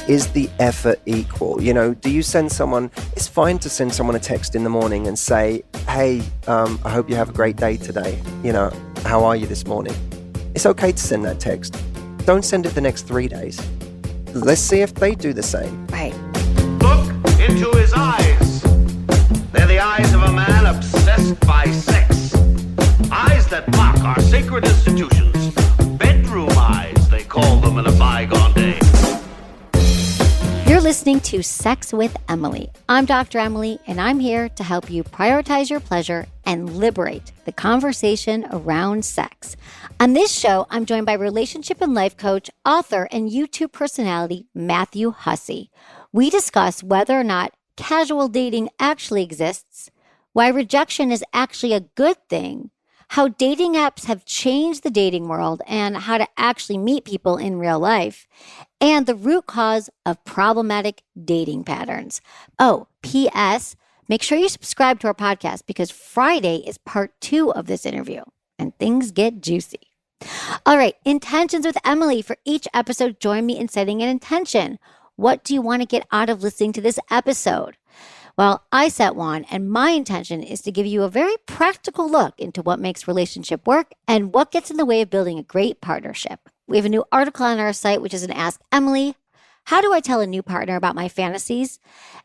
is the effort equal? You know, do you send someone, it's fine to send someone a text in the morning and say, hey, I hope you have a great day today. You know, how are you this morning? It's okay to send that text. Don't send it the next 3 days. Let's see if they do the same. Right. Look into his eyes. They're the eyes of a man obsessed by sex. Eyes that mock our sacred institutions. Bedroom eyes, they call them in a bygone day. You're listening to Sex with Emily. I'm Dr. Emily, and I'm here to help you prioritize your pleasure and liberate the conversation around sex. On this show, I'm joined by relationship and life coach, author, and YouTube personality, Matthew Hussey. We discuss whether or not casual dating actually exists, why rejection is actually a good thing, how dating apps have changed the dating world and how to actually meet people in real life, and the root cause of problematic dating patterns. Oh, P.S., make sure you subscribe to our podcast because Friday is part 2 of this interview and things get juicy. All right, intentions with Emily. For each episode, join me in setting an intention. What do you want to get out of listening to this episode? Well, I set one, and my intention is to give you a very practical look into what makes relationship work and what gets in the way of building a great partnership. We have a new article on our site, which is an Ask Emily. How do I tell a new partner about my fantasies?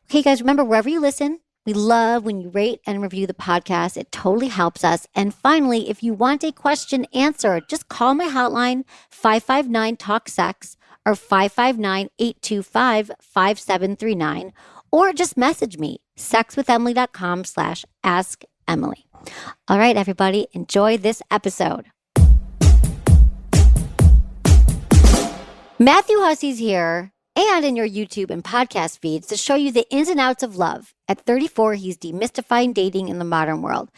Okay, guys, remember, wherever you listen, we love when you rate and review the podcast. It totally helps us. And finally, if you want a question answered, just call my hotline, 559-TALK-SEX, or 559-825-5739, or just message me, sexwithemily.com/assemily. All right, everybody, enjoy this episode. Matthew Hussey's here and in your YouTube and podcast feeds to show you the ins and outs of love. At 34, he's demystifying dating in the modern world.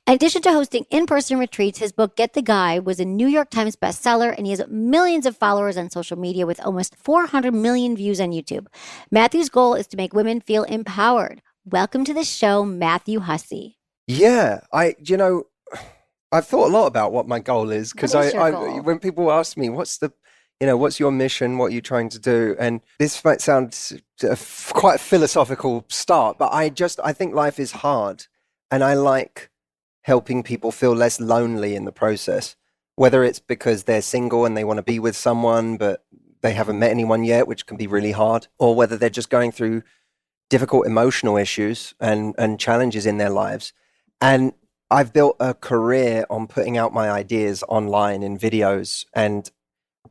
In addition to hosting in-person retreats, his book, Get the Guy, was a New York Times bestseller, and he has millions of followers on social media with almost 400 million views on YouTube. Matthew's goal is to make women feel empowered. Welcome to the show, Matthew Hussey. Yeah, I've thought a lot about what my goal is, because when people ask me, what's your mission? What are you trying to do? And this might sound quite a philosophical start, but I think life is hard, and I like helping people feel less lonely in the process, whether it's because they're single and they want to be with someone, but they haven't met anyone yet, which can be really hard, or whether they're just going through difficult emotional issues and challenges in their lives. And I've built a career on putting out my ideas online in videos, and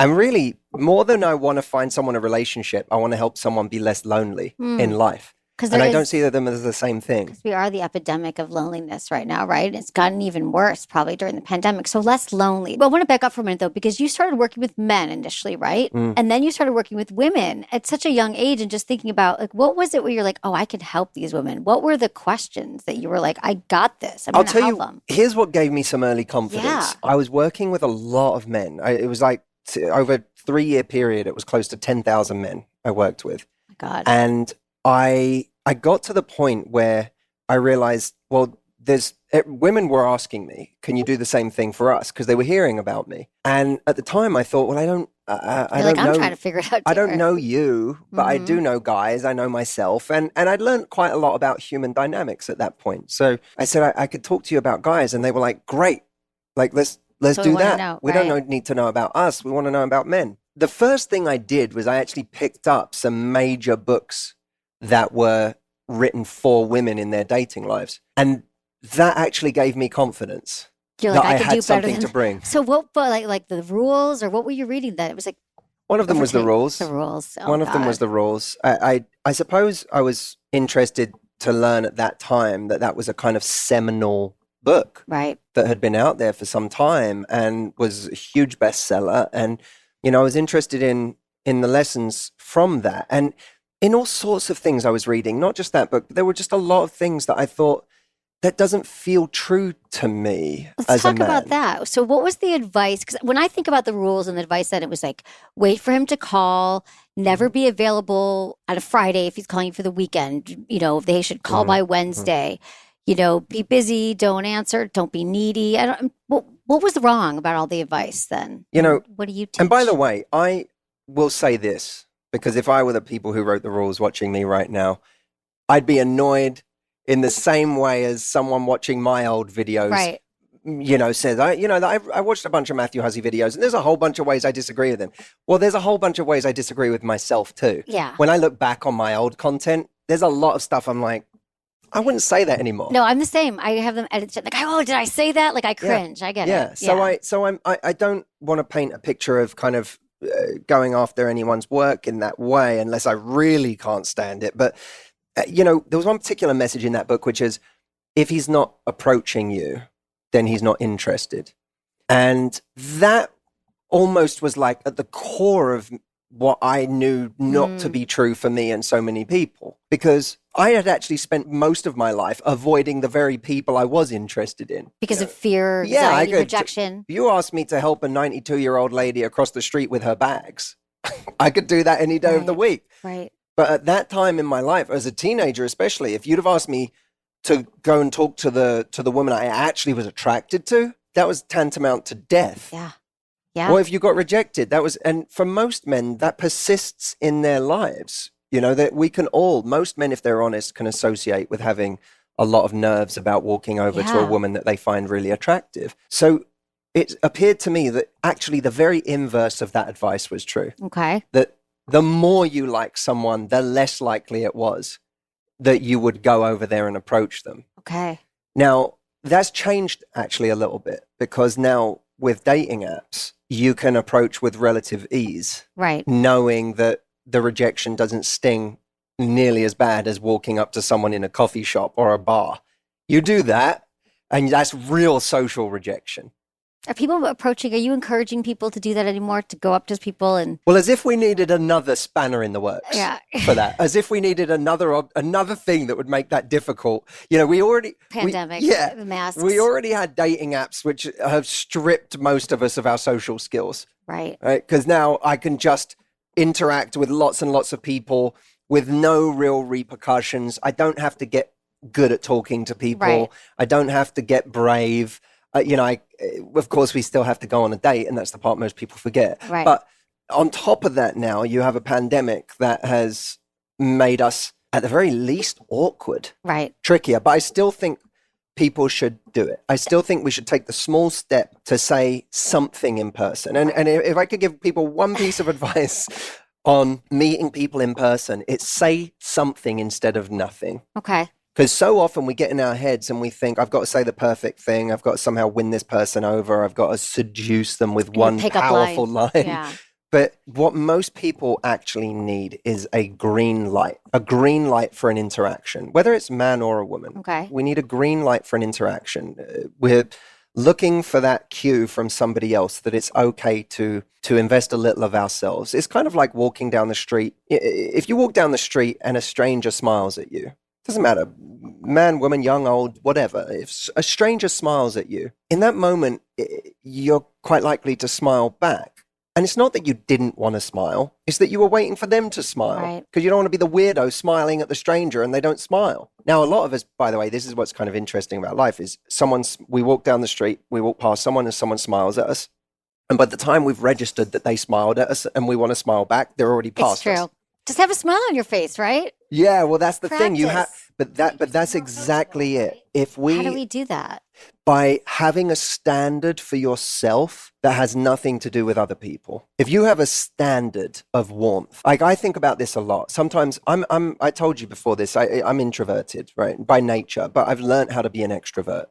I'm really, more than I want to find someone a relationship, I want to help someone be less lonely in life. And I don't see them as the same thing. Because we are the epidemic of loneliness right now, right? It's gotten even worse probably during the pandemic. So less lonely. Well, I want to back up for a minute, though, because you started working with men initially, right? And then you started working with women at such a young age, and just thinking about, like, what was it where you're like, oh, I could help these women? What were the questions that you were like, I got this. I'll tell you, here's what gave me some early confidence. Yeah. I was working with a lot of men. It was like, over a 3-year period, it was close to 10,000 men I worked with. Oh my God. And I got to the point where I realized, well, women were asking me, can you do the same thing for us? Because they were hearing about me. And at the time I thought, well, I don't know. I'm trying to figure it out. I don't know you, but I do know guys. I know myself. And I'd learned quite a lot about human dynamics at that point. So I said, I could talk to you about guys. And they were like, great. Like, let's do that. We don't need to know about us. We want to know about men. The first thing I did was I actually picked up some major books that were written for women in their dating lives. And that actually gave me confidence. You're like, that I could had do better something to bring. So what, like the rules, or what were you reading that? It was like, one of them was the rules. The rules. Oh, One of them was the rules. I suppose I was interested to learn at that time that was a kind of seminal book, right, that had been out there for some time and was a huge bestseller. And I was interested in the lessons from that, and in all sorts of things I was reading, not just that book, but there were just a lot of things that I thought, that doesn't feel true to me as a man. Let's talk about that. So what was the advice? Because when I think about the rules and the advice, then it was like, wait for him to call, never be available on a Friday if he's calling you for the weekend. They should call by Wednesday. Be busy, don't answer, don't be needy. What was wrong about all the advice then? What do you teach? And by the way, I will say this. because if I were the people who wrote the rules watching me right now, I'd be annoyed in the same way as someone watching my old videos. Right. Says, I watched a bunch of Matthew Hussey videos and there's a whole bunch of ways I disagree with him. Well, there's a whole bunch of ways I disagree with myself too. Yeah. When I look back on my old content, there's a lot of stuff I'm like, I wouldn't say that anymore. No, I'm the same. I have them edited. Like, oh, did I say that? Like, I cringe. I get it. I don't want to paint a picture of kind of going after anyone's work in that way unless I really can't stand it. But, there was one particular message in that book, which is if he's not approaching you, then he's not interested. And that almost was like at the core of what I knew not to be true for me and so many people, because I had actually spent most of my life avoiding the very people I was interested in. Because of fear, anxiety, rejection. You asked me to help a 92-year-old lady across the street with her bags. I could do that any day of the week. Right. But at that time in my life, as a teenager especially, if you'd have asked me to go and talk to the woman I actually was attracted to, that was tantamount to death. Yeah. Yeah. Or if you got rejected, and for most men, that persists in their lives. That we can most men, if they're honest, can associate with having a lot of nerves about walking over to a woman that they find really attractive. So it appeared to me that actually the very inverse of that advice was true. Okay. That the more you like someone, the less likely it was that you would go over there and approach them. Okay. Now, that's changed actually a little bit, because now with dating apps, you can approach with relative ease. Right. Knowing that the rejection doesn't sting nearly as bad as walking up to someone in a coffee shop or a bar. You do that, and that's real social rejection. Are you encouraging people to do that anymore, to go up to people and... Well, as if we needed another spanner in the works for that. As if we needed another thing that would make that difficult. We already... Pandemic, masks. We already had dating apps which have stripped most of us of our social skills. Right. Because now I can just interact with lots and lots of people with no real repercussions. I don't have to get good at talking to people. Right. I don't have to get brave. Of course, we still have to go on a date, and that's the part most people forget. Right. But on top of that now, you have a pandemic that has made us, at the very least, awkward. Right. Trickier. But I still think people should do it. I still think we should take the small step to say something in person. And if I could give people one piece of advice on meeting people in person, it's say something instead of nothing. Okay. Because so often we get in our heads and we think, I've got to say the perfect thing. I've got to somehow win this person over. I've got to seduce them with one powerful line. Yeah. But what most people actually need is a green light for an interaction, whether it's man or a woman. Okay. We need a green light for an interaction. We're looking for that cue from somebody else that it's okay to invest a little of ourselves. It's kind of like walking down the street. If you walk down the street and a stranger smiles at you, doesn't matter, man, woman, young, old, whatever. If a stranger smiles at you, in that moment, you're quite likely to smile back. And it's not that you didn't want to smile. It's that you were waiting for them to smile. Right. Because you don't want to be the weirdo smiling at the stranger and they don't smile. Now, a lot of us, by the way, this is what's kind of interesting about life, is we walk down the street, we walk past someone and someone smiles at us. And by the time we've registered that they smiled at us and we want to smile back, they're already past us. It's true. Just have a smile on your face, right? Yeah, well, that's the thing. Practice. But that's exactly it. How do we do that? By having a standard for yourself that has nothing to do with other people. If you have a standard of warmth, like I think about this a lot. Sometimes I told you before this, I'm introverted, right, by nature, but I've learned how to be an extrovert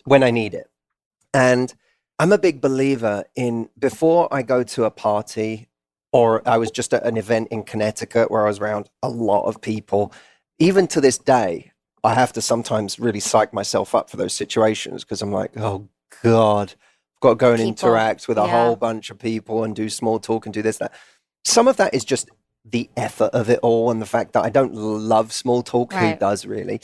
when I need it. And I'm a big believer in, before I go to a party, or I was just at an event in Connecticut where I was around a lot of people, even to this day, I have to sometimes really psych myself up for those situations because I'm like, oh God, I've got to go and interact with a whole bunch of people and do small talk and do this, that. Some of that is just the effort of it all and the fact that I don't love small talk. Right. Who does really?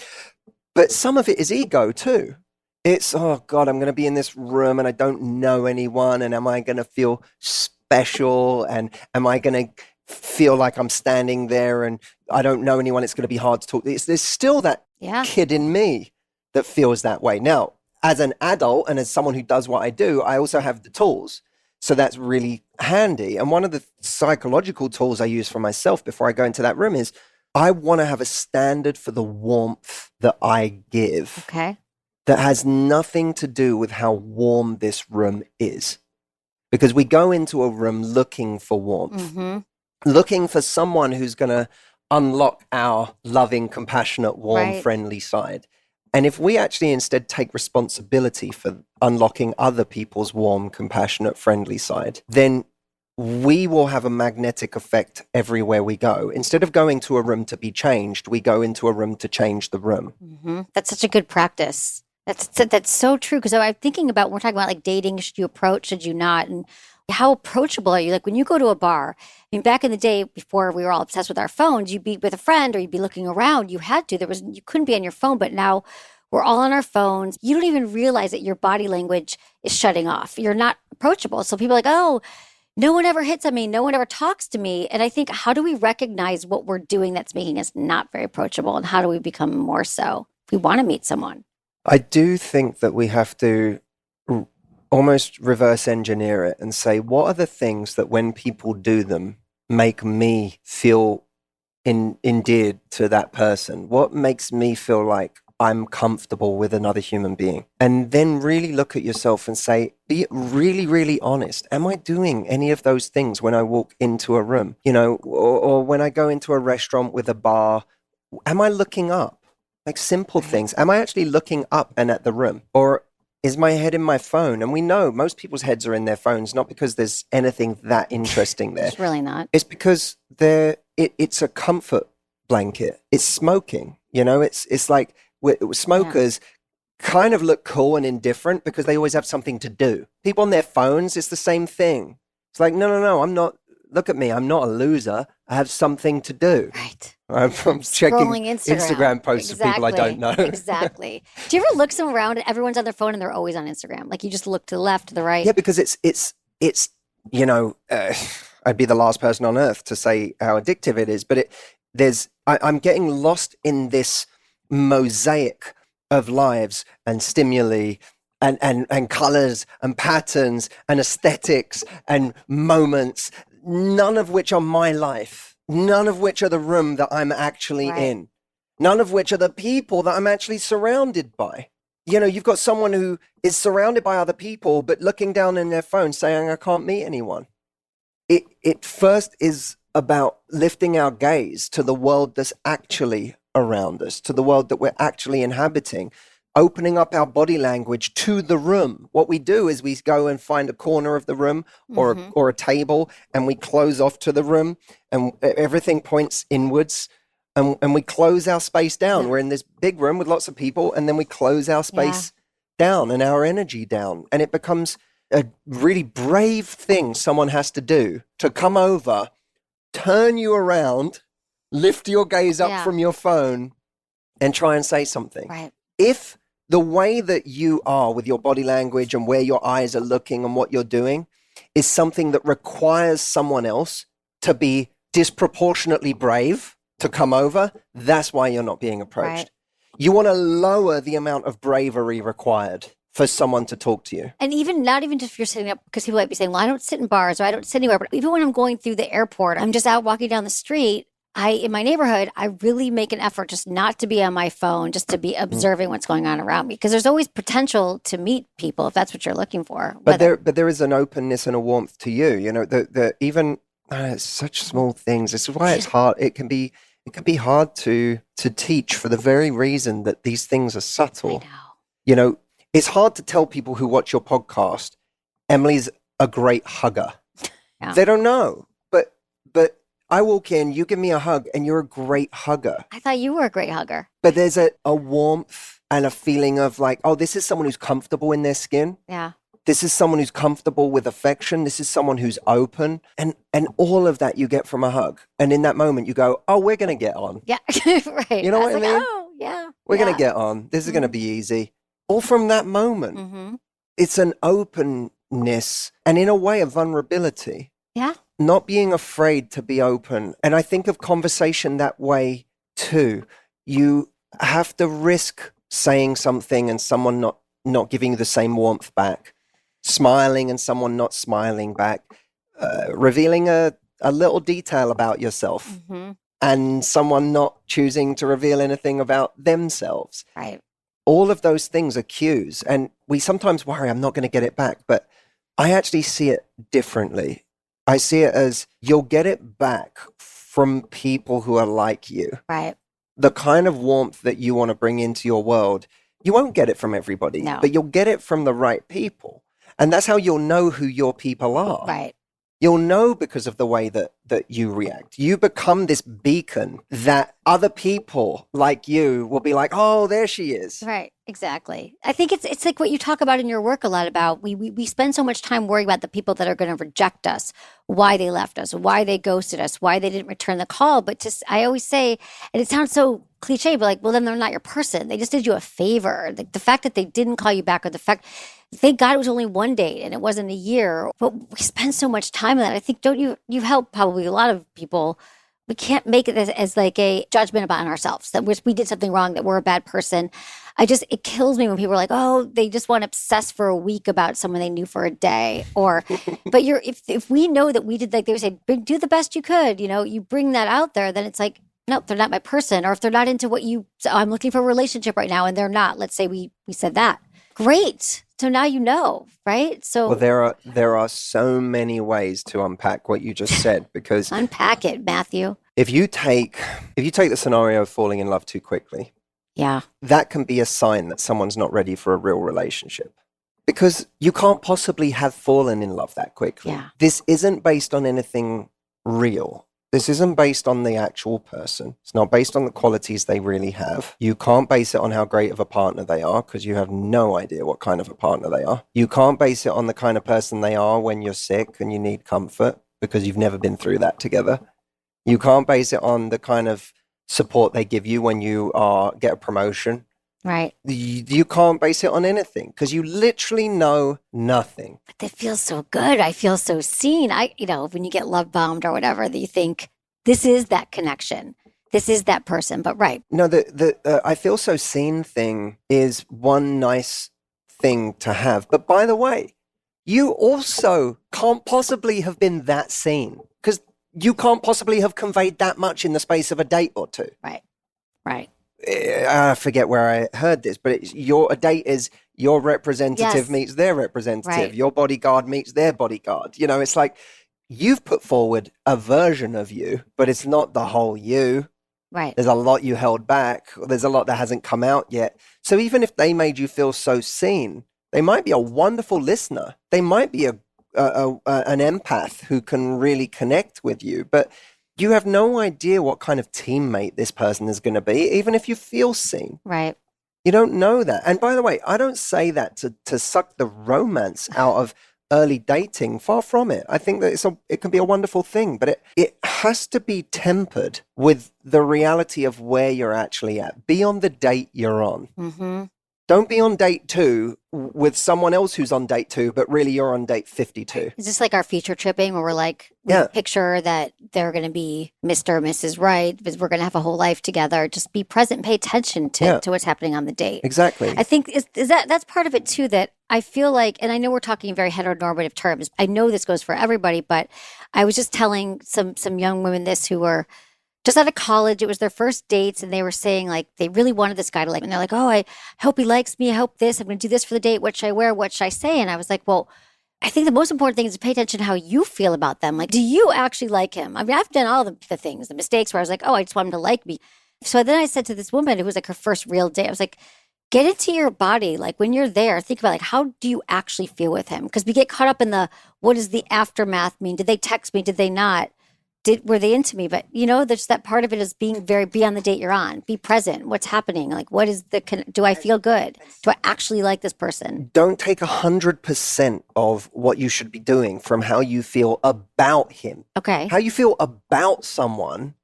But some of it is ego too. It's, oh God, I'm going to be in this room and I don't know anyone, and am I going to feel special, and am I going to feel like I'm standing there and I don't know anyone, it's going to be hard to talk. There's still that kid in me that feels that way. Now, as an adult and as someone who does what I do, I also have the tools. So that's really handy. And one of the psychological tools I use for myself before I go into that room is I want to have a standard for the warmth that I give. Okay. That has nothing to do with how warm this room is. Because we go into a room looking for warmth, looking for someone who's going to unlock our loving, compassionate, warm, friendly side. And if we actually instead take responsibility for unlocking other people's warm, compassionate, friendly side, then we will have a magnetic effect everywhere we go. Instead of going to a room to be changed, we go into a room to change the room. That's such a good practice. That's so true. Because I'm thinking about, when we're talking about like dating, should you approach, should you not? And how approachable are you? Like when you go to a bar, I mean, back in the day before we were all obsessed with our phones, you'd be with a friend or you'd be looking around. You had to. You couldn't be on your phone. But now we're all on our phones. You don't even realize that your body language is shutting off. You're not approachable. So people are like, oh, no one ever hits on me. No one ever talks to me. And I think, how do we recognize what we're doing that's making us not very approachable? And how do we become more so if we want to meet someone? I do think that we have to almost reverse engineer it and say, what are the things that when people do them make me feel endeared to that person? What makes me feel like I'm comfortable with another human being? And then really look at yourself and say, be really, really honest. Am I doing any of those things when I walk into a room? You know, or when I go into a restaurant with a bar, am I looking up? Like simple things. Am I actually looking up and at the room? Or is my head in my phone? And we know most people's heads are in their phones, not because there's anything that interesting there. It's really not. It's because it's a comfort blanket. It's smoking. You know, it's like smokers kind of look cool and indifferent because they always have something to do. People on their phones, it's the same thing. It's like, no, I'm not. Look at me. I'm not a loser. I have something to do. Right. I'm checking Instagram posts of people I don't know. Exactly. Do you ever look somewhere around and everyone's on their phone and they're always on Instagram? Like you just look to the left, to the right. Yeah, because it's you know, I'd be the last person on earth to say how addictive it is, but I'm getting lost in this mosaic of lives and stimuli and colors and patterns and aesthetics and moments, none of which are my life, none of which are the room that I'm actually in, none of which are the people that I'm actually surrounded by. You know, you've got someone who is surrounded by other people, but looking down in their phone saying, I can't meet anyone. It first is about lifting our gaze to the world that's actually around us, to the world that we're actually inhabiting, opening up our body language to the room. What we do is we go and find a corner of the room or a table, and we close off to the room, and everything points inwards, and we close our space down. Yeah. We're in this big room with lots of people, and then we close our space down and our energy down, and it becomes a really brave thing someone has to do to come over, turn you around, lift your gaze up from your phone, and try and say something. Right. If the way that you are with your body language and where your eyes are looking and what you're doing is something that requires someone else to be disproportionately brave to come over, that's why you're not being approached. Right. You want to lower the amount of bravery required for someone to talk to you. And even not even just if you're sitting up, because people might be saying, well, I don't sit in bars or I don't sit anywhere, but even when I'm going through the airport, I'm just out walking down the street, in my neighborhood, I really make an effort just not to be on my phone, just to be observing what's going on around me. Because there's always potential to meet people if that's what you're looking for. But there is an openness and a warmth to you. You know, even such small things. This is why it's hard. It can be hard to teach for the very reason that these things are subtle. I know. You know, it's hard to tell people who watch your podcast, Emily's a great hugger. Yeah. They don't know, but I walk in, you give me a hug, and you're a great hugger. I thought you were a great hugger. But there's a warmth and a feeling of like, oh, this is someone who's comfortable in their skin. Yeah. This is someone who's comfortable with affection. This is someone who's open. And all of that you get from a hug. And in that moment, you go, oh, we're going to get on. Yeah, right. You know what I mean? Oh, yeah. We're going to get on. This is going to be easy. All from that moment. Mm-hmm. It's an openness and in a way a vulnerability. Yeah. Not being afraid to be open. And I think of conversation that way too. You have to risk saying something and someone not giving you the same warmth back. smiling and someone not smiling back, revealing a little detail about yourself, and someone not choosing to reveal anything about themselves. Right. All of those things are cues, and we sometimes worry, I'm not going to get it back, but I actually see it differently. I see it as you'll get it back from people who are like you. Right. The kind of warmth that you want to bring into your world, you won't get it from everybody, but you'll get it from the right people. And that's how you'll know who your people are. Right. You'll know because of the way that you react. You become this beacon that other people like you will be like, oh, there she is. Right. Exactly. I think it's like what you talk about in your work a lot about. We spend so much time worrying about the people that are going to reject us, why they left us, why they ghosted us, why they didn't return the call. But I always say, and it sounds so cliche, but like, well, then they're not your person. They just did you a favor. The fact that they didn't call you back, or the fact, thank God it was only one date and it wasn't a year. But we spend so much time on that. I think, don't you help probably a lot of people. We can't make it as like a judgment about ourselves, that we did something wrong, that we're a bad person. It kills me when people are like, oh, they just want to obsess for a week about someone they knew for a day. Or, but if we know that we did, like they would say, do the best you could, you bring that out there, then it's like, no, they're not my person. Or if they're not into I'm looking for a relationship right now and they're not, let's say we said that. Great. So now you know, right? So well, there are so many ways to unpack what you just said, because unpack it, Matthew. If you take the scenario of falling in love too quickly, that can be a sign that someone's not ready for a real relationship, because you can't possibly have fallen in love that quickly. Yeah. This isn't based on anything real. This isn't based on the actual person. It's not based on the qualities they really have. You can't base it on how great of a partner they are, because you have no idea what kind of a partner they are. You can't base it on the kind of person they are when you're sick and you need comfort, because you've never been through that together. You can't base it on the kind of support they give you when you get a promotion. Right. You can't base it on anything, because you literally know nothing. But that feels so good. I feel so seen. When you get love bombed or whatever, that you think this is that connection. This is that person. But right. No, the I feel so seen thing is one nice thing to have. But by the way, you also can't possibly have been that seen, because you can't possibly have conveyed that much in the space of a date or two. Right. Right. I forget where I heard this, but a date is your representative meets their representative. Right. Your bodyguard meets their bodyguard. It's like you've put forward a version of you, but it's not the whole you. Right. There's a lot you held back. There's a lot that hasn't come out yet. So even if they made you feel so seen, they might be a wonderful listener. They might be an empath who can really connect with you, but you have no idea what kind of teammate this person is going to be, even if you feel seen. Right. You don't know that. And by the way, I don't say that to suck the romance out of early dating. Far from it. I think that it can be a wonderful thing, but it has to be tempered with the reality of where you're actually at. Be on the date you're on. Mm-hmm. Don't be on date 2 with someone else who's on date 2, but really you're on date 52. Is this like our future tripping where we're like, picture that they're going to be Mr. or Mrs. Right, because we're going to have a whole life together. Just be present, pay attention to what's happening on the date. Exactly. I think that's part of it too, that I feel like, and I know we're talking in very heteronormative terms. I know this goes for everybody, but I was just telling some young women this who were just out of college. It was their first dates, and they were saying like they really wanted this guy to like, and they're like, oh, I hope he likes me. I hope this. I'm going to do this for the date. What should I wear? What should I say? And I was like, well, I think the most important thing is to pay attention to how you feel about them. Like, do you actually like him? I mean, I've done all the things, the mistakes where I was like, oh, I just want him to like me. So then I said to this woman who was like her first real date, I was like, get into your body. Like when you're there, think about like, how do you actually feel with him? Because we get caught up in what does the aftermath mean? Did they text me? Did they not? Were they into me? But there's that part of it is be on the date you're on, be present. What's happening? Like, what is do I feel good? Do I actually like this person? Don't take 100% of what you should be doing from how you feel about him. Okay. How you feel about someone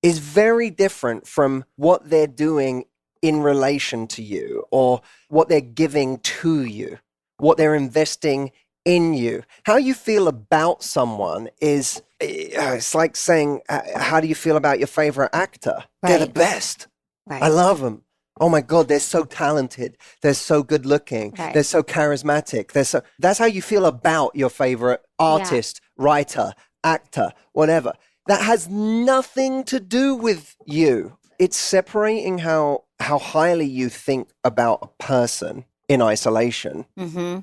is very different from what they're doing in relation to you, or what they're giving to you, what they're investing in you. How you feel about someone is, it's like saying, how do you feel about your favorite actor? Right. They're the best. Right. I love them. Oh my God, they're so talented. They're so good looking. Right. They're so charismatic. That's how you feel about your favorite artist, writer, actor, whatever. That has nothing to do with you. It's separating how highly you think about a person in isolation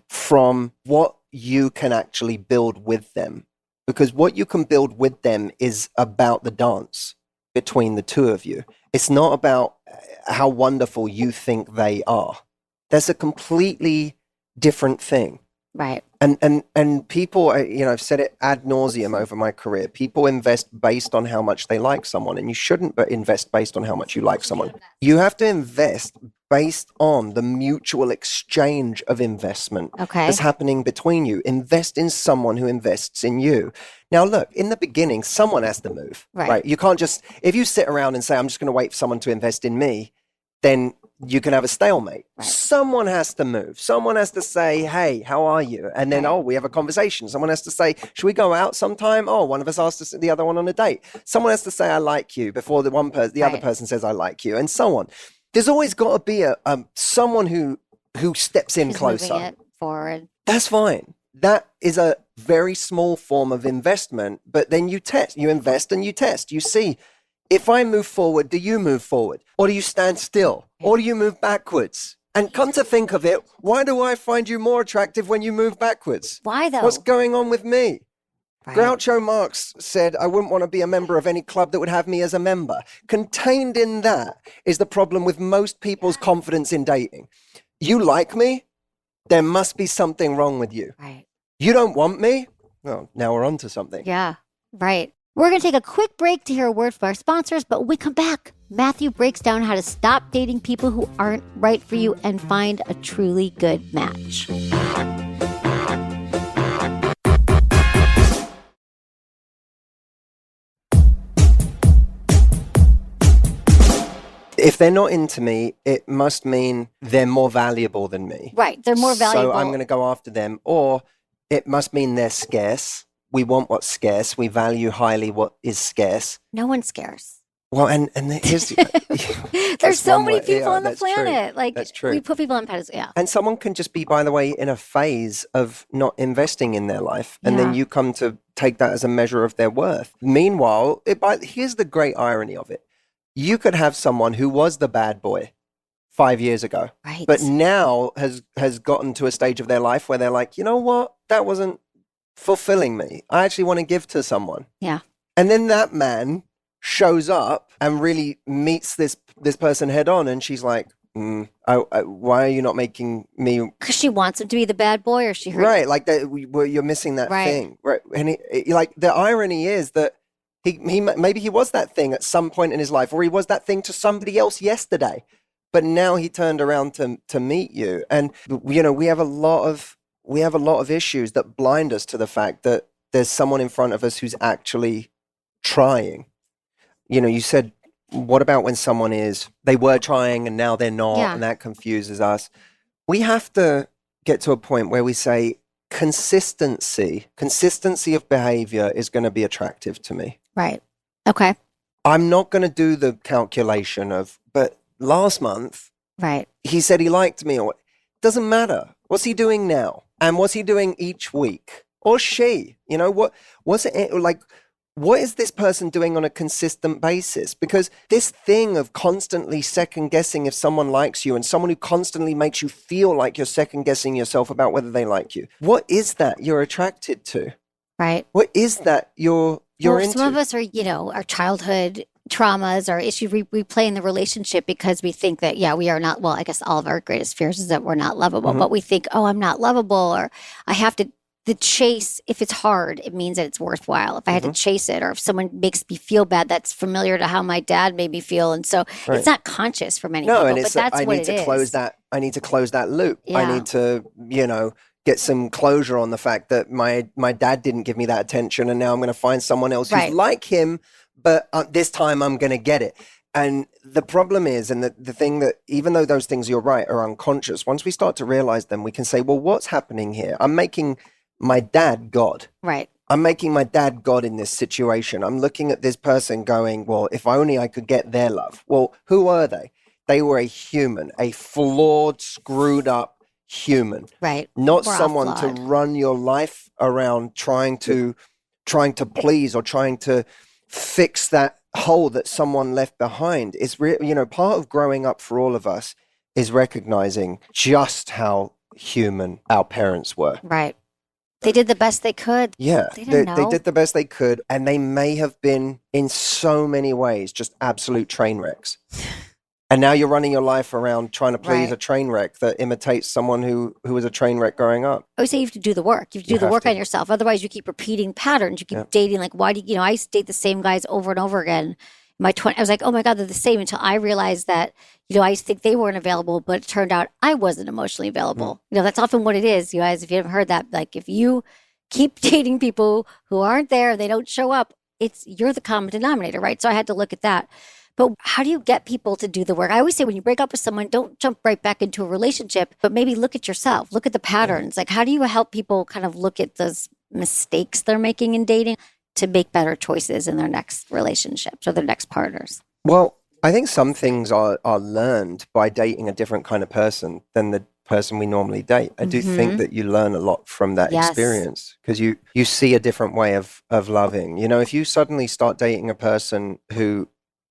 from what you can actually build with them. Because what you can build with them is about the dance between the two of you. It's not about how wonderful you think they are. That's a completely different thing. Right. And people, I've said it ad nauseum over my career. People invest based on how much they like someone, and you shouldn't invest based on how much you like someone. You have to invest based on the mutual exchange of investment that's happening between you. Invest in someone who invests in you. Now, look, in the beginning, someone has to move, right? You can't just, if you sit around and say, I'm just going to wait for someone to invest in me, then you can have a stalemate. Right. Someone has to move. Someone has to say, hey, how are you? And then, we have a conversation. Someone has to say, should we go out sometime? Oh, one of us asked the other one on a date. Someone has to say, I like you before the other person says, I like you, and so on. There's always got to be someone who steps in closer. Moving it forward. That's fine. That is a very small form of investment, but then you invest and you test. You see, if I move forward, do you move forward? Or do you stand still? Or do you move backwards? And come to think of it, why do I find you more attractive when you move backwards? Why though? What's going on with me? Right. Groucho Marx said, I wouldn't want to be a member of any club that would have me as a member. Contained in that is the problem with most people's confidence in dating. You like me? There must be something wrong with you. Right. You don't want me? Well, now we're on to something. Yeah, right. We're going to take a quick break to hear a word from our sponsors, but when we come back, Matthew breaks down how to stop dating people who aren't right for you and find a truly good match. If they're not into me, it must mean they're more valuable than me. Right, they're more valuable. So I'm going to go after them. Or it must mean they're scarce. We want what's scarce. We value highly what is scarce. No one's scarce. Well, and here's there's so many people on the planet. True. Like, that's true. We put people on pedestals. Yeah. And someone can just be, by the way, in a phase of not investing in their life, and then you come to take that as a measure of their worth. Meanwhile, here's the great irony of it: you could have someone who was the bad boy 5 years ago, right, but now has gotten to a stage of their life where they're like, you know what, that wasn't fulfilling me. I actually want to give to someone. Yeah. And then that man shows up and really meets this person head on, and she's like, why are you not making me? Because she wants him to be the bad boy, or she hurt right, like that. You're missing that thing, right? And like the irony is that he maybe he was that thing at some point in his life, or he was that thing to somebody else yesterday, but now he turned around to meet you. And we have a lot of issues that blind us to the fact that there's someone in front of us who's actually trying. You said, what about when they were trying and now they're not, and that confuses us. We have to get to a point where we say consistency of behavior is going to be attractive to me. Right. Okay. I'm not going to do the calculation but last month, right, he said he liked me, or doesn't matter. What's he doing now? And what's he doing each week? Or she? What's it like? What is this person doing on a consistent basis? Because this thing of constantly second guessing if someone likes you, and someone who constantly makes you feel like you're second guessing yourself about whether they like you. What is that you're attracted to? Right. What is that you're into? Some of us are, our childhood traumas or issues we play in the relationship because we think that, we are not, well, I guess all of our greatest fears is that we're not lovable, but we think, I'm not lovable, or I have to. The chase, if it's hard, it means that it's worthwhile. If I had to chase it, or if someone makes me feel bad, that's familiar to how my dad made me feel. And so it's not conscious for many people, but that's what it is. I need to close that loop. Yeah. I need to, get some closure on the fact that my dad didn't give me that attention, and now I'm going to find someone else who's like him, but this time I'm going to get it. And the problem is, and the thing that, even though those things, you're right, are unconscious, once we start to realize them, we can say, well, what's happening here? I'm making my dad God. Right. I'm making my dad God in this situation. I'm looking at this person going, well, if only I could get their love. Well, who are they? they were a human, a flawed, screwed up human. Right. Not We're all someone to flawed. run your life around trying to please or trying to fix that hole that someone left behind. It's part of growing up for all of us is recognizing just how human our parents were. Right. They did the best they could. Yeah, They didn't know. they did the best they could, and they may have been in so many ways just absolute train wrecks. And now you're running your life around trying to please Right. a train wreck that imitates someone who was a train wreck growing up. I would say you have to do the work. You have to do the work on yourself. Otherwise, you keep repeating patterns. You keep dating. Like, why do I used to date the same guys over and over again? In my 20s, I was like, oh my God, they're the same, until I realized that, I used to think they weren't available, but it turned out I wasn't emotionally available. That's often what it is, you guys. If you haven't heard that, like, if you keep dating people who aren't there, they don't show up, you're the common denominator, right? So I had to look at that. But how do you get people to do the work? I always say when you break up with someone, don't jump right back into a relationship, but maybe look at yourself, look at the patterns. Like, how do you help people kind of look at those mistakes they're making in dating to make better choices in their next relationships or their next partners? Well, I think some things are learned by dating a different kind of person than the person we normally date. I do think that you learn a lot from that experience, because you see a different way of loving. If you suddenly start dating a person who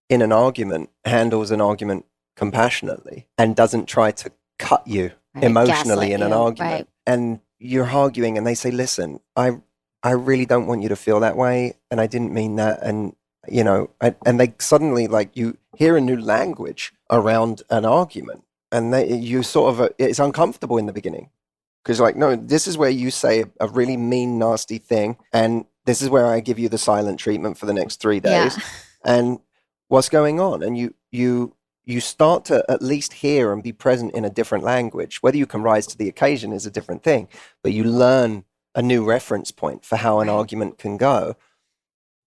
in an argument handles an argument compassionately and doesn't try to cut you emotionally in an argument, and you're arguing and they say, listen, I really don't want you to feel that way, and I didn't mean that, and and they suddenly, like, you hear a new language around an argument, and you sort of it's uncomfortable in the beginning, because like, no, this is where you say a really mean, nasty thing, and this is where I give you the silent treatment for the next 3 days, and what's going on? And you start to at least hear and be present in a different language. Whether you can rise to the occasion is a different thing, but you learn a new reference point for how an argument can go.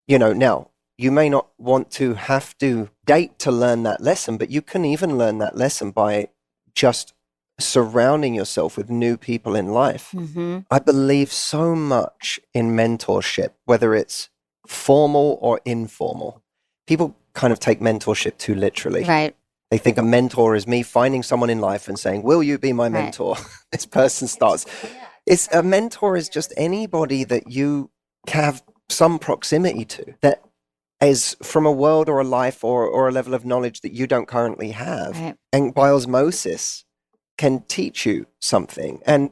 Now, you may not want to have to date to learn that lesson, but you can even learn that lesson by just surrounding yourself with new people in life. I believe so much in mentorship, whether it's formal or informal. People kind of take mentorship too literally. Right. They think a mentor is me finding someone in life and saying, will you be my mentor? This person starts. A mentor is just anybody that you have some proximity to, that is from a world or a life or a level of knowledge that you don't currently have. And by osmosis can teach you something. And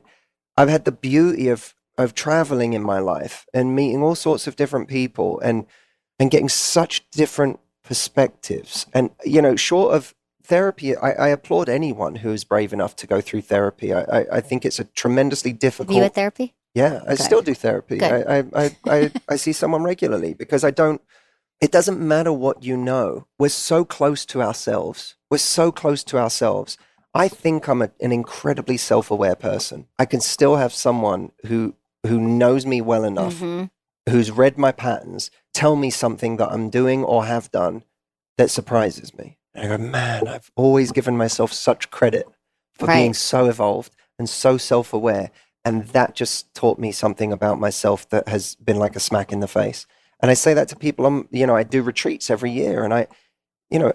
I've had the beauty of traveling in my life and meeting all sorts of different people and getting such different perspectives. And, short of therapy, I applaud anyone who is brave enough to go through therapy. I think it's a tremendously difficult... Are you at therapy? Yeah, I still do therapy. I see someone regularly, because it doesn't matter what you know. We're so close to ourselves. I think I'm an incredibly self-aware person. I can still have someone who knows me well enough, who's read my patterns, tell me something that I'm doing or have done that surprises me. And I go, man, I've always given myself such credit for being so evolved and so self-aware. And that just taught me something about myself that has been like a smack in the face. And I say that to people. I do retreats every year, and I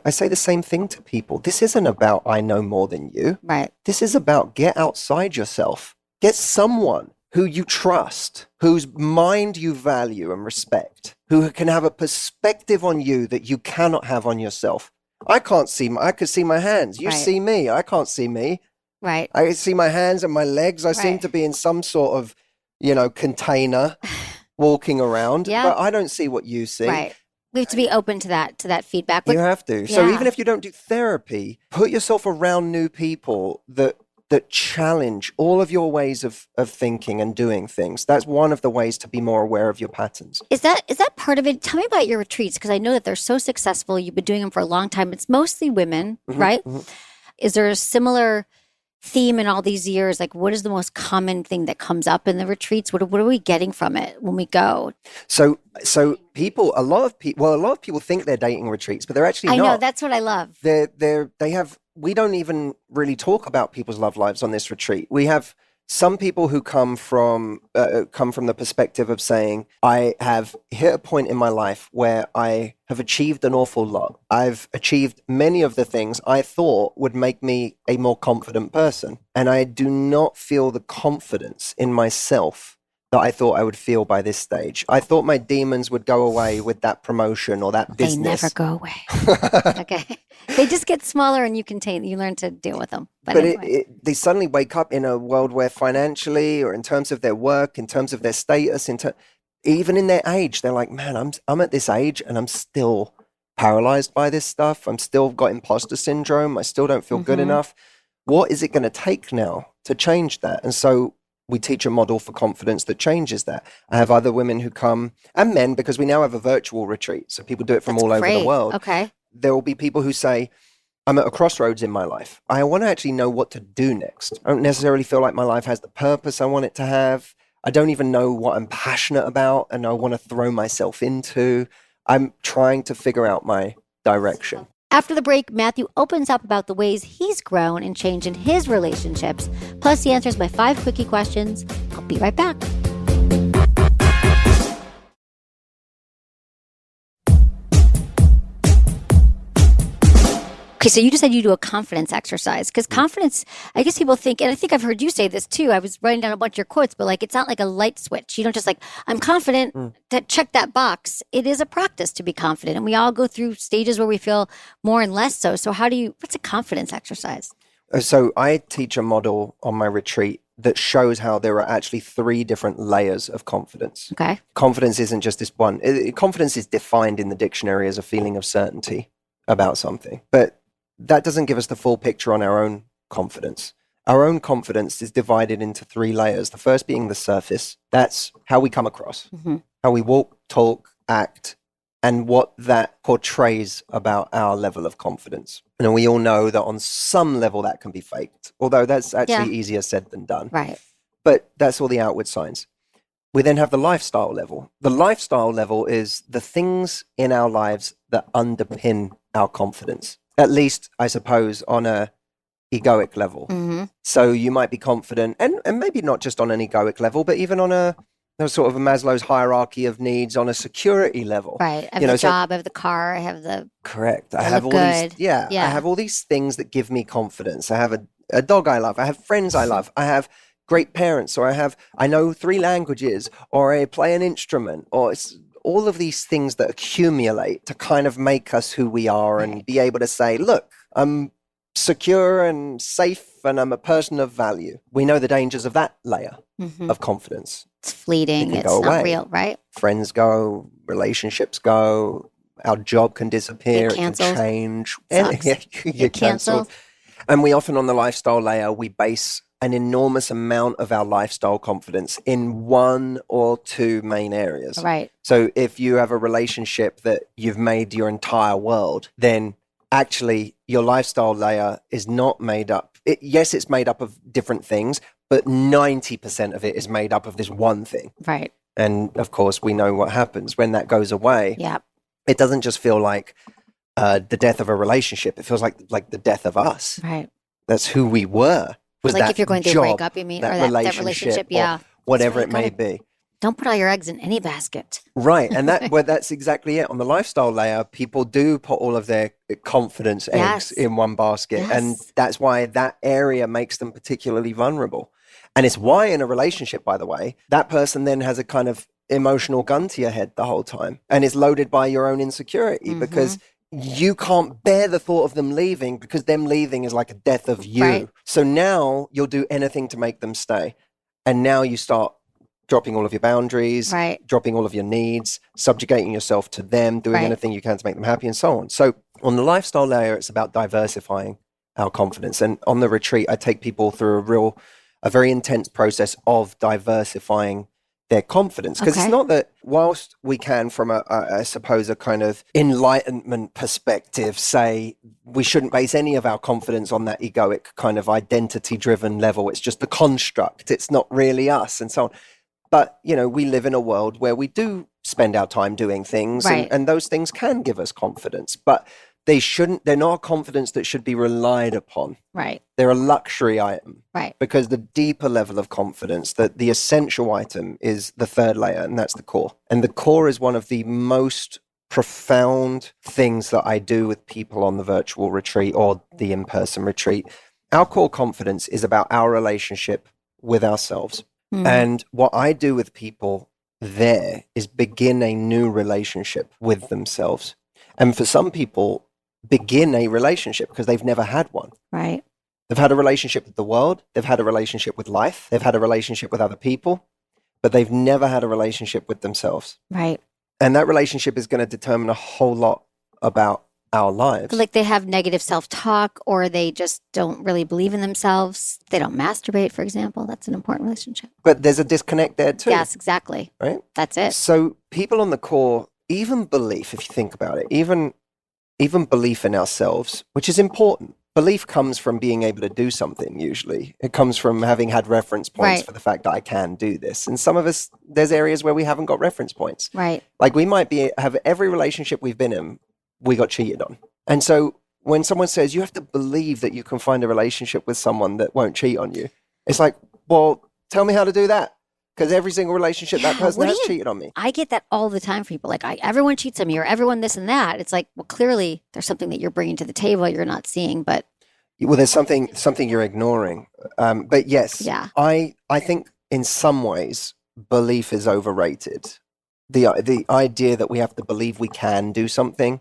say the same thing to people. This isn't about I know more than you. Right. This is about get outside yourself. Get someone who you trust, whose mind you value and respect, who can have a perspective on you that you cannot have on yourself. I could see my hands. You see me. I can't see me. Right. I see my hands and my legs. I seem to be in some sort of, container walking around. Yeah. But I don't see what you see. Right. We have to be open to that feedback. You have to. So even if you don't do therapy, put yourself around new people that challenge all of your ways of thinking and doing things. That's one of the ways to be more aware of your patterns. Is that part of it? Tell me about your retreats, because I know that they're so successful. You've been doing them for a long time. It's mostly women, right? Is there a similar theme in all these years? Like, what is the most common thing that comes up in the retreats? What are we getting from it when we go? So a lot of people think they're dating retreats, but they're actually not. I know, that's what I love. We don't even really talk about people's love lives on this retreat. We have some people who come from the perspective of saying, I have hit a point in my life where I have achieved an awful lot. I've achieved many of the things I thought would make me a more confident person. And I do not feel the confidence in myself that I thought I would feel by this stage. I thought my demons would go away with that promotion or that business. They never go away. Okay. They just get smaller and you learn to deal with them. But anyway. They suddenly wake up in a world where financially or in terms of their work, in terms of their status, even in their age, they're like, man, I'm at this age and I'm still paralyzed by this stuff. I'm still got imposter syndrome. I still don't feel good enough. What is it going to take now to change that? And so we teach a model for confidence that changes that. I have other women who come, and men, because we now have a virtual retreat, so people do it from all over the world. Okay. There will be people who say, I'm at a crossroads in my life. I want to actually know what to do next. I don't necessarily feel like my life has the purpose I want it to have. I don't even know what I'm passionate about and I want to throw myself into. I'm trying to figure out my direction. After the break, Matthew opens up about the ways he's grown and changed in his relationships. Plus, he answers my 5 quickie questions. I'll be right back. Okay, so you just said you do a confidence exercise because confidence, I guess people think, and I think I've heard you say this too. I was writing down a bunch of your quotes, but like it's not like a light switch. You don't just like, I'm confident to check that box. It is a practice to be confident. And we all go through stages where we feel more and less so. So what's a confidence exercise? So I teach a model on my retreat that shows how there are actually 3 different layers of confidence. Okay. Confidence isn't just this one. Confidence is defined in the dictionary as a feeling of certainty about something. But that doesn't give us the full picture on our own confidence. Our own confidence is divided into 3 layers. The first being the surface. That's how we come across, how we walk, talk, act, and what that portrays about our level of confidence. And we all know that on some level that can be faked, although that's actually easier said than done. Right. But that's all the outward signs. We then have the lifestyle level. The lifestyle level is the things in our lives that underpin our confidence. At least, I suppose, on a egoic level. So you might be confident, and maybe not just on an egoic level, but even on a sort of a Maslow's hierarchy of needs on a security level. Right. I have the job, I have the car, I have the... Correct. I have all these, I have all these things that give me confidence. I have a dog I love. I have friends I love. I have great parents, or I know 3 languages, or I play an instrument, or it's all of these things that accumulate to kind of make us who we are and be able to say, look, I'm secure and safe and I'm a person of value. We know the dangers of that layer of confidence. It's fleeting. It's not real, right? Friends go, relationships go, our job can disappear, it can change. Get cancelled. And we often on the lifestyle layer, we base an enormous amount of our lifestyle confidence in 1 or 2 main areas. Right. So if you have a relationship that you've made your entire world, then actually your lifestyle layer is not made up. Yes, it's made up of different things, but 90% of it is made up of this one thing. Right. And of course, we know what happens when that goes away. Yeah. It doesn't just feel like the death of a relationship. It feels like the death of us. Right. That's who we were. Was like that if you're going through a breakup, you mean, that or that relationship, or whatever it may be. Don't put all your eggs in any basket. Right, and that's exactly it. On the lifestyle layer, people do put all of their confidence eggs in one basket, and that's why that area makes them particularly vulnerable. And it's why in a relationship, by the way, that person then has a kind of emotional gun to your head the whole time, and is loaded by your own insecurity because you can't bear the thought of them leaving, because them leaving is like a death of you. Right. So now you'll do anything to make them stay. And now you start dropping all of your boundaries, dropping all of your needs, subjugating yourself to them, doing anything you can to make them happy, and so on. So on the lifestyle layer, it's about diversifying our confidence. And on the retreat, I take people through a very intense process of diversifying their confidence. Because it's not that whilst we can, from I suppose, a kind of enlightenment perspective, say we shouldn't base any of our confidence on that egoic kind of identity-driven level. It's just a construct. It's not really us, and so on. But, we live in a world where we do spend our time doing things, and those things can give us confidence. But they're not a confidence that should be relied upon. Right. They're a luxury item. Right. Because the deeper level of confidence, that the essential item is the third layer, and that's the core. And the core is one of the most profound things that I do with people on the virtual retreat or the in-person retreat. Our core confidence is about our relationship with ourselves. And what I do with people there is begin a new relationship with themselves. And for some people, begin a relationship because they've never had one. Right. They've had a relationship with the world. They've had a relationship with life. They've had a relationship with other people, but they've never had a relationship with themselves. Right. And that relationship is going to determine a whole lot about our lives. Like they have negative self-talk, or they just don't really believe in themselves. They don't masturbate, for example. That's an important relationship. But there's a disconnect there too. Yes, exactly. Right? That's it. So people on the core, even belief, if you think about it, even belief in ourselves, which is important. Belief comes from being able to do something, usually. It comes from having had reference points for the fact that I can do this. And some of us, there's areas where we haven't got reference points. Right. Like we might have every relationship we've been in, we got cheated on. And so when someone says you have to believe that you can find a relationship with someone that won't cheat on you, it's like, well, tell me how to do that. Because every single relationship that person has cheated on me. I get that all the time from people. Like, everyone cheats on me, or everyone this and that. It's like, well, clearly there's something that you're bringing to the table you're not seeing, but... Well, there's something you're ignoring. But yes, I think in some ways, belief is overrated. The idea that we have to believe we can do something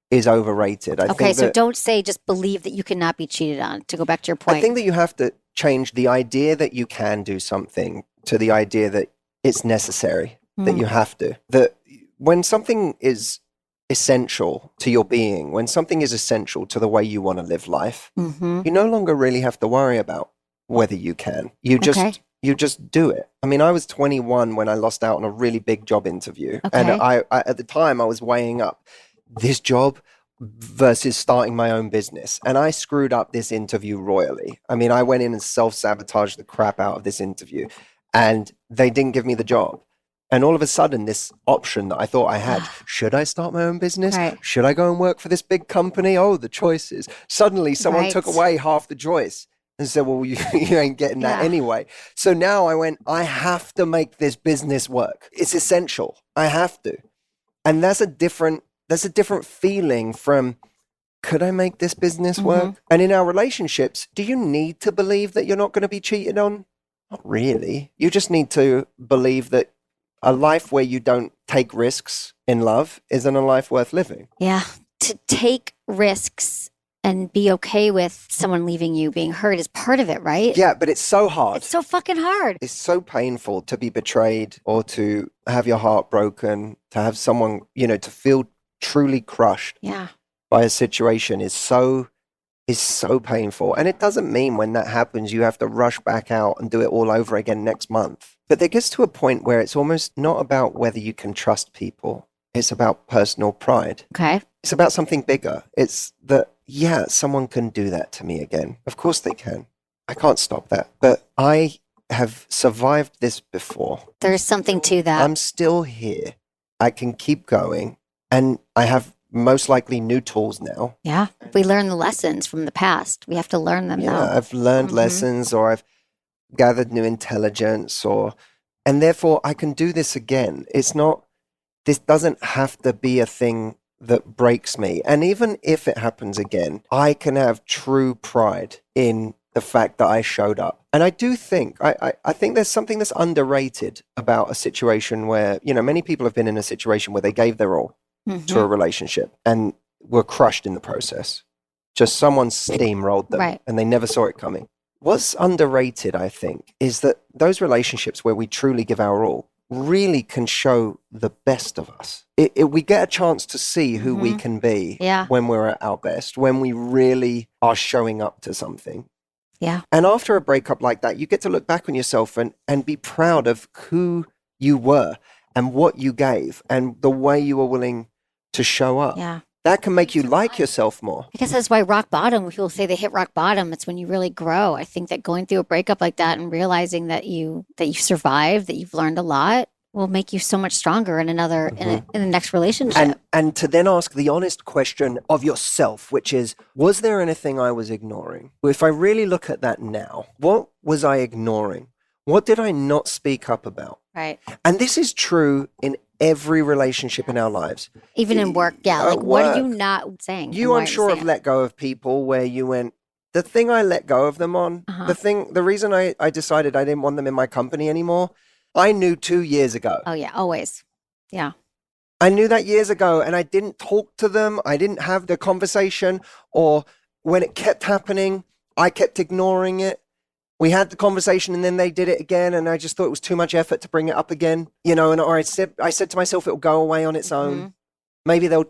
is overrated. So don't say just believe that you cannot be cheated on, to go back to your point. I think that you have to change the idea that you can do something to the idea that it's necessary, that you have to. That when something is essential to your being, when something is essential to the way you want to live life, you no longer really have to worry about whether you can. You just do it. I mean, I was 21 when I lost out on a really big job interview. And I at the time I was weighing up this job versus starting my own business. And I screwed up this interview royally. I mean, I went in and self-sabotaged the crap out of this interview, and they didn't give me the job. And all of a sudden, this option that I thought I had, should I start my own business? Right. Should I go and work for this big company? Oh, the choices. Suddenly, someone took away half the choice and said, well, you ain't getting that anyway. So now I went, I have to make this business work. It's essential. I have to. And that's a different feeling from, could I make this business work? And in our relationships, do you need to believe that you're not going to be cheated on? Not really. You just need to believe that a life where you don't take risks in love isn't a life worth living. Yeah. To take risks and be okay with someone leaving you, being hurt, is part of it, right? Yeah, but it's so hard. It's so fucking hard. It's so painful to be betrayed, or to have your heart broken, to have someone, to feel truly crushed by a situation is so painful. And it doesn't mean when that happens you have to rush back out and do it all over again next month. But there gets to a point where it's almost not about whether you can trust people. It's about personal pride. Okay. It's about something bigger. It's that, someone can do that to me again. Of course they can. I can't stop that. But I have survived this before. There's something to that. I'm still here. I can keep going. And I have most likely new tools now. Yeah. We learn the lessons from the past. We have to learn them now. I've learned lessons, or I've gathered new intelligence, and therefore I can do this again. This doesn't have to be a thing that breaks me. And even if it happens again, I can have true pride in the fact that I showed up. And I do think, I think there's something that's underrated about a situation where, many people have been in a situation where they gave their all to a relationship and were crushed in the process. Just someone steamrolled them and they never saw it coming. What's underrated, I think, is that those relationships where we truly give our all really can show the best of us. We get a chance to see who we can be when we're at our best, when we really are showing up to something. Yeah. And after a breakup like that, you get to look back on yourself and be proud of who you were and what you gave and the way you were willing to show up. Yeah. That can make you like yourself more. I guess that's why rock bottom, when people say they hit rock bottom, it's when you really grow. I think that going through a breakup like that and realizing that you survived, that you've learned a lot, will make you so much stronger in another, in the next relationship. And to then ask the honest question of yourself, which is, was there anything I was ignoring? If I really look at that now, what was I ignoring? What did I not speak up about? Right. And this is true in every relationship in our lives. Even in work. Yeah. Like, what are you not saying? You, I'm sure, have let go of people where you went, the thing I let go of them on, the reason I decided I didn't want them in my company anymore, I knew 2 years ago. Oh, yeah. Always. Yeah. I knew that years ago, and I didn't talk to them. I didn't have the conversation, or when it kept happening, I kept ignoring it. We had the conversation and then they did it again, and I just thought it was too much effort to bring it up again, or I said to myself, it'll go away on its own. Maybe they'll,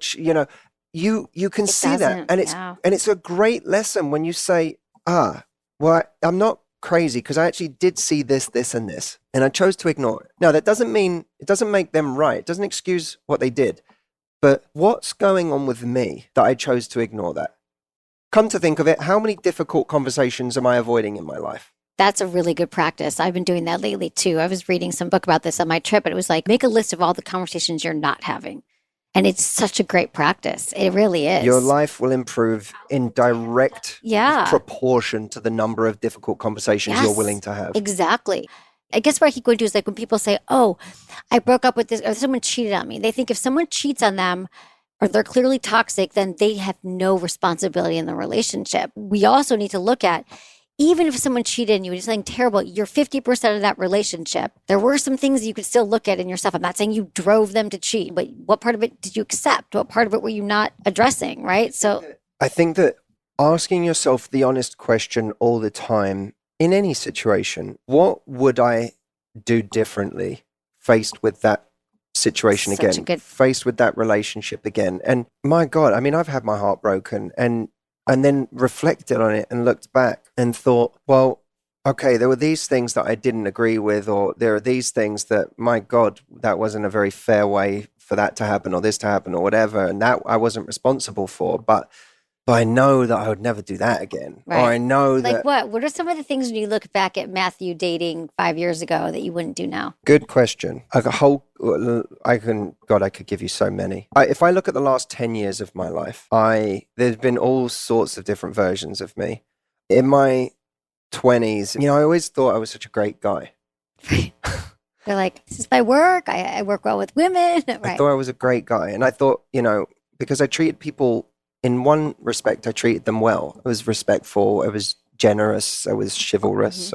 you can see that. And it's a great lesson when you say, well, I'm not crazy because I actually did see this, this, and this, and I chose to ignore it. Now, that doesn't mean, it doesn't make them right. It doesn't excuse what they did. But what's going on with me that I chose to ignore that? Come to think of it, how many difficult conversations am I avoiding in my life? That's a really good practice. I've been doing that lately too. I was reading some book about this on my trip, and it was like, make a list of all the conversations you're not having. And it's such a great practice. It really is. Your life will improve in direct proportion to the number of difficult conversations you're willing to have. Exactly. I guess what I keep going to is like when people say, oh, I broke up with this, or someone cheated on me. They think if someone cheats on them, or they're clearly toxic, then they have no responsibility in the relationship. We also need to look at, even if someone cheated on you and did something terrible, you're 50% of that relationship. There were some things you could still look at in yourself. I'm not saying you drove them to cheat, but what part of it did you accept? What part of it were you not addressing, right? So I think that asking yourself the honest question all the time in any situation, what would I do differently faced with that situation again, faced with that relationship again? And my God, I mean, I've had my heart broken and then reflected on it and looked back and thought, well, okay, there were these things that I didn't agree with, or there are these things that, my God, that wasn't a very fair way for that to happen or this to happen or whatever. And that I wasn't responsible for, but I know that I would never do that again. Right. Or I know that. Like what? What are some of the things when you look back at Matthew dating 5 years ago that you wouldn't do now? Good question. I could give you so many. If I look at the last 10 years of my life, there's been all sorts of different versions of me. In my 20s, I always thought I was such a great guy. Right. They're like, this is my work. I work well with women. Right. I thought I was a great guy. And I thought, because I treated people, in one respect, I treated them well. I was respectful. I was generous. I was chivalrous.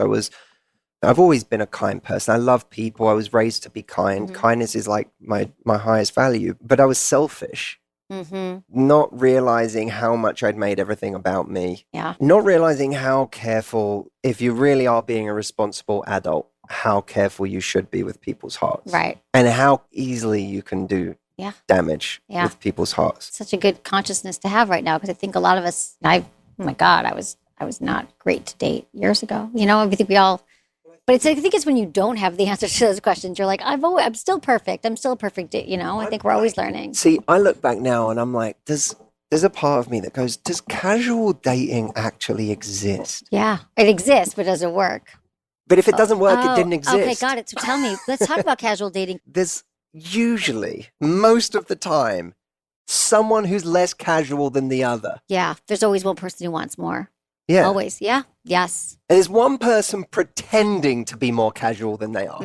I've always been a kind person. I love people. I was raised to be kind. Kindness is like my highest value. But I was selfish, not realizing how much I'd made everything about me. Yeah. Not realizing how careful, if you really are being a responsible adult, how careful you should be with people's hearts. Right. And how easily you can do damage with people's hearts. Such a good consciousness to have right now, because I think a lot of us, oh my God, I was not great to date years ago. I think we all, but I think it's when you don't have the answer to those questions, you're like, I'm still perfect. I'm still a perfect date. I think we're always learning. See, I look back now and I'm like, there's a part of me that goes, does casual dating actually exist? Yeah, it exists, but does it work? But if it doesn't work, it didn't exist. Okay, got it. So tell me, let's talk about casual dating. There's usually, most of the time, someone who's less casual than the other. Yeah, there's always one person who wants more. Yeah. Always, yeah, yes. And there's one person pretending to be more casual than they are.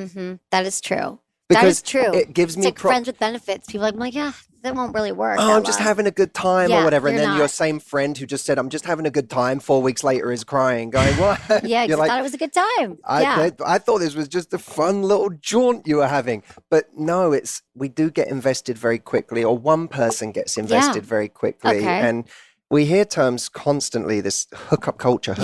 That is true. Because that is true. It gives me like friends with benefits. People are like, yeah, that won't really work. Oh, I'm just having a good time or whatever. And then not. Your same friend who just said, I'm just having a good time, 4 weeks later is crying, going, what? Yeah, because I thought it was a good time. I thought this was just a fun little jaunt you were having. But no, we do get invested very quickly, or one person gets invested very quickly. Okay. And we hear terms constantly, this hookup culture.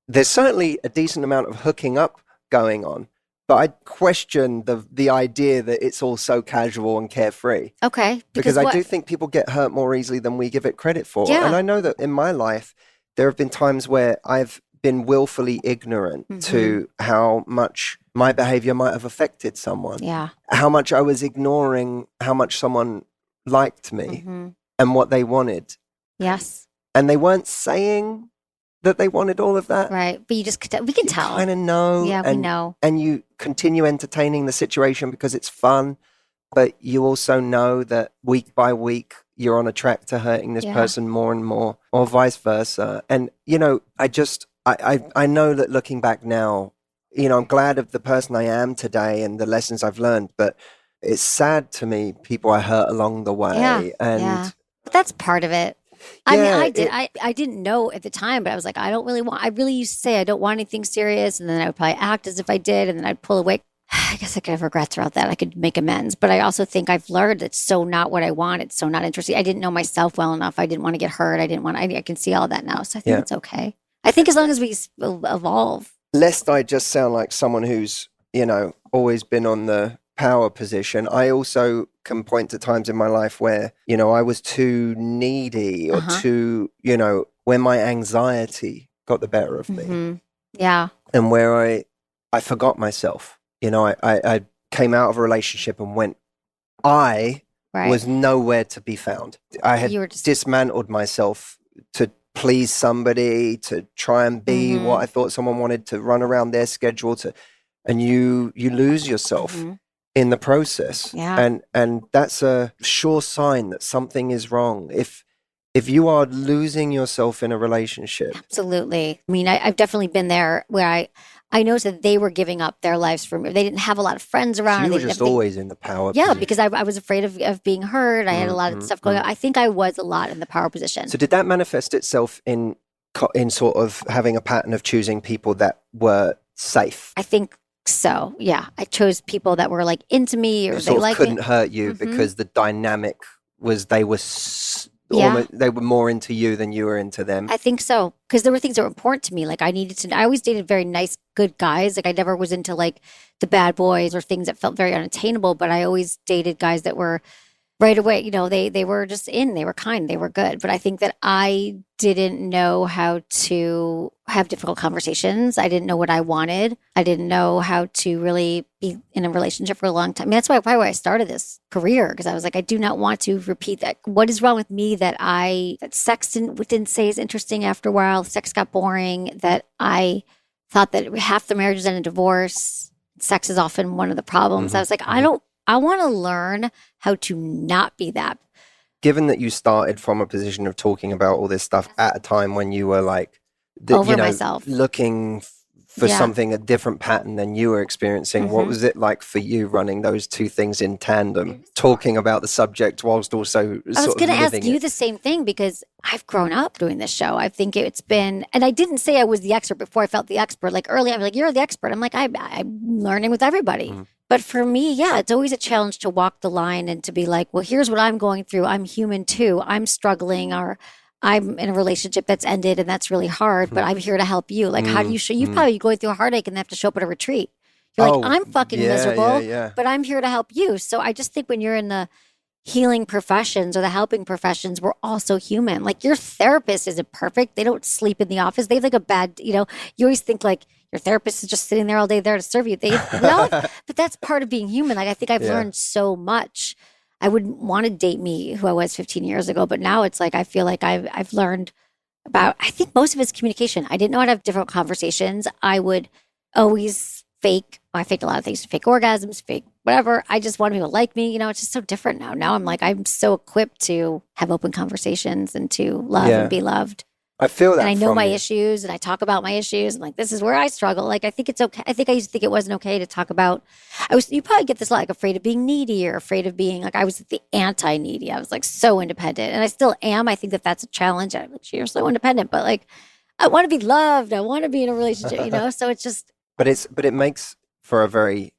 There's certainly a decent amount of hooking up going on. But I question the idea that it's all so casual and carefree. Okay. Because I do think people get hurt more easily than we give it credit for. Yeah. And I know that in my life, there have been times where I've been willfully ignorant to how much my behavior might have affected someone. Yeah. How much I was ignoring how much someone liked me and what they wanted. Yes. And they weren't saying that they wanted all of that. Right. But we can tell. Kind of know. Yeah, we know. And you continue entertaining the situation because it's fun. But you also know that week by week, you're on a track to hurting this person more and more, or vice versa. And, you know, I know that looking back now, you know, I'm glad of the person I am today and the lessons I've learned, but it's sad to me, people I hurt along the way. Yeah. But that's part of it. I mean, I didn't know at the time, but I was like, I really used to say I don't want anything serious. And then I would probably act as if I did. And then I'd pull away. I guess I could have regrets about that. I could make amends. But I also think I've learned it's so not what I want. It's so not interesting. I didn't know myself well enough. I didn't want to get hurt. I can see all that now. So I think it's okay. I think as long as we evolve. Lest I just sound like someone who's, you know, always been on the power position, I also can point to times in my life where, you know, I was too needy or too, you know, where my anxiety got the better of me. Mm-hmm. Yeah. And where I forgot myself. You know, I came out of a relationship and went, I was nowhere to be found. I had dismantled myself to please somebody, to try and be what I thought someone wanted, to run around their schedule, and you lose yourself in the process. Yeah. And that's a sure sign that something is wrong. If you are losing yourself in a relationship. Absolutely. I mean, I've definitely been there where I noticed that they were giving up their lives for me. They didn't have a lot of friends around. So you were just always in the power position. Yeah, because I was afraid of being hurt. I had a lot of stuff going on. I think I was a lot in the power position. So did that manifest itself in sort of having a pattern of choosing people that were safe? I think so, yeah. I chose people that were like into me or they liked me. Couldn't hurt you because the dynamic was they were more into you than you were into them. I think so. Because there were things that were important to me. Like I always dated very nice, good guys. Like I never was into like the bad boys or things that felt very unattainable, but I always dated guys that were right away, you know, they were just they were kind, they were good. But I think that I didn't know how to have difficult conversations. I didn't know what I wanted. I didn't know how to really be in a relationship for a long time. I mean, that's probably why I started this career, because I was like, I do not want to repeat that. What is wrong with me that sex didn't say is interesting after a while? Sex got boring, that I thought that half the marriages end in divorce. Sex is often one of the problems. I was like, I want to learn how to not be that. Given that you started from a position of talking about all this stuff at a time when you were like, myself, looking for something, a different pattern than you were experiencing, what was it like for you running those two things in tandem, talking about the subject whilst also I was going to ask you the same thing, because I've grown up doing this show. I think it's been, and I didn't say I was the expert before I felt the expert. Like early, I'm like, you're the expert. I'm like, I'm learning with everybody. But for me, yeah, it's always a challenge to walk the line and to be like, well, here's what I'm going through. I'm human too. I'm struggling, or I'm in a relationship that's ended and that's really hard, but I'm here to help you. Like, how do you show? You're probably going through a heartache and have to show up at a retreat. You're like, I'm fucking miserable, but I'm here to help you. So I just think when you're in the healing professions or the helping professions, we're also human. Like your therapist isn't perfect. They don't sleep in the office. They have like a bad, you always think like your therapist is just sitting there all day there to serve you. But that's part of being human. Like I think I've learned so much. I wouldn't want to date me who I was 15 years ago, but now it's like, I feel like I've learned about, I think most of it's communication. I didn't know how to have difficult conversations. I would always I faked a lot of things, fake orgasms, fake whatever. I just wanted people to like me. It's just so different now. Now I'm so equipped to have open conversations and to love and be loved. I feel that. And I know my issues and I talk about my issues. I'm like, this is where I struggle. Like, I think it's okay. I think I used to think it wasn't okay to talk about, you probably get this a lot, like afraid of being needy or afraid of being like, I was the anti-needy. I was like so independent, and I still am. I think that that's a challenge. I'm like, you're so independent, but like, I want to be loved. I want to be in a relationship, so it's just. But it makes for a very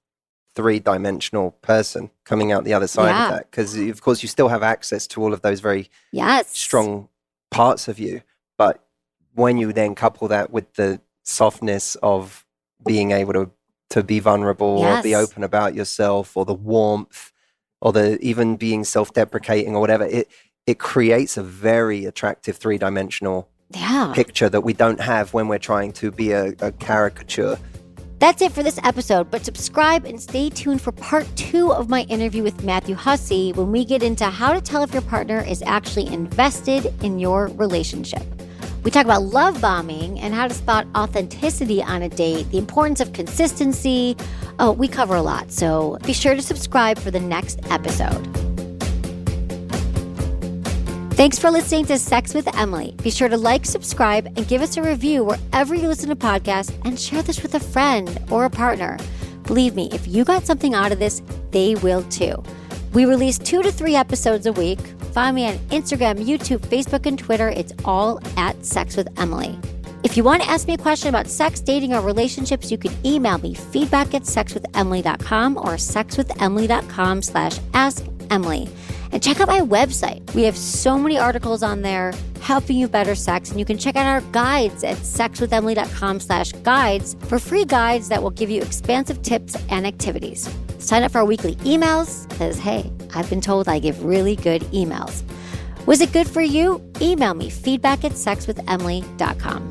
three-dimensional person coming out the other side of that, because of course you still have access to all of those very strong parts of you. But when you then couple that with the softness of being able to be vulnerable or be open about yourself, or the warmth, or the even being self-deprecating or whatever, it creates a very attractive three-dimensional picture that we don't have when we're trying to be a caricature. That's it for this episode, but subscribe and stay tuned for part 2 of my interview with Matthew Hussey, when we get into how to tell if your partner is actually invested in your relationship. We talk about love bombing and how to spot authenticity on a date, the importance of consistency. Oh, we cover a lot, so be sure to subscribe for the next episode. Thanks for listening to Sex with Emily. Be sure to like, subscribe, and give us a review wherever you listen to podcasts, and share this with a friend or a partner. Believe me, if you got something out of this, they will too. We release 2 to 3 episodes a week. Find me on Instagram, YouTube, Facebook, and Twitter. It's all at Sex with Emily. If you want to ask me a question about sex, dating, or relationships, you can email me feedback@sexwithemily.com or sexwithemily.com/askemily. And check out my website. We have so many articles on there helping you better sex. And you can check out our guides at sexwithemily.com/guides for free guides that will give you expansive tips and activities. Sign up for our weekly emails because, hey, I've been told I give really good emails. Was it good for you? Email me feedback@sexwithemily.com.